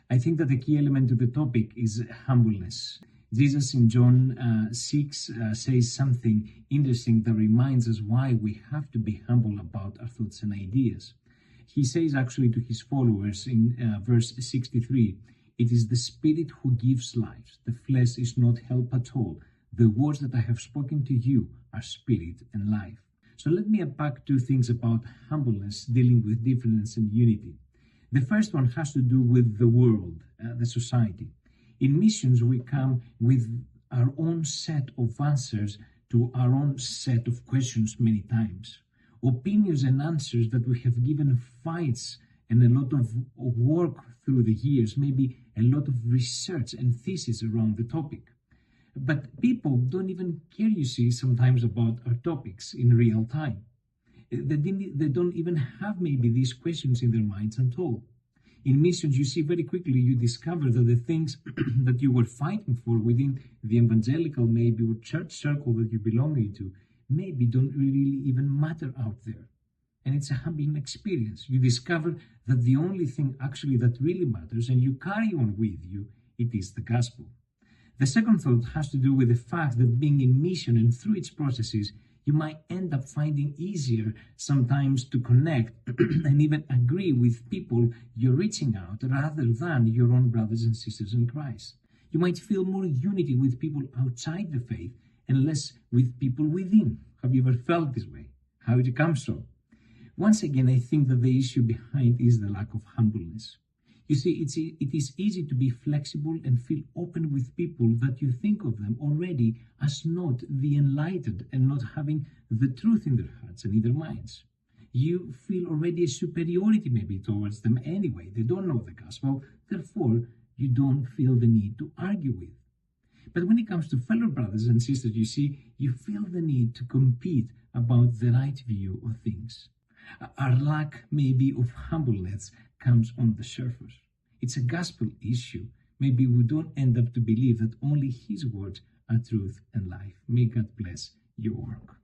I think that the key element of the topic is humbleness. Jesus in John 6 says something interesting that reminds us why we have to be humble about our thoughts and ideas. He says actually to his followers in verse 63, "It is the Spirit who gives life. The flesh is not help at all. The words that I have spoken to you are spirit and life." So let me unpack two things about humbleness dealing with difference and unity. The first one has to do with the world, the society. In missions, we come with our own set of answers to our own set of questions many times. Opinions and answers that we have given fights and a lot of work through the years, maybe a lot of research and thesis around the topic. But people don't even care, you see, sometimes about our topics in real time. They don't even have maybe these questions in their minds at all. In missions, you see very quickly, you discover that the things that you were fighting for within the evangelical, maybe, or church circle that you belong into, maybe don't really even matter out there. And it's a humbling experience. You discover that the only thing actually that really matters, and you carry on with you, it is the gospel. The second thought has to do with the fact that being in mission and through its processes, you might end up finding easier sometimes to connect and even agree with people you're reaching out rather than your own brothers and sisters in Christ. You might feel more unity with people outside the faith and less with people within. Have you ever felt this way? How did it come so? Once again, I think that the issue behind is the lack of humbleness. You see, it is easy to be flexible and feel open with people that you think of them already as not the enlightened and not having the truth in their hearts and in their minds. You feel already a superiority maybe towards them anyway. They don't know the gospel, therefore you don't feel the need to argue with. But when it comes to fellow brothers and sisters, you see, you feel the need to compete about the right view of things. Our lack maybe of humbleness comes on the surface. It's a gospel issue. Maybe we don't end up to believe that only his words are truth and life. May God bless your work.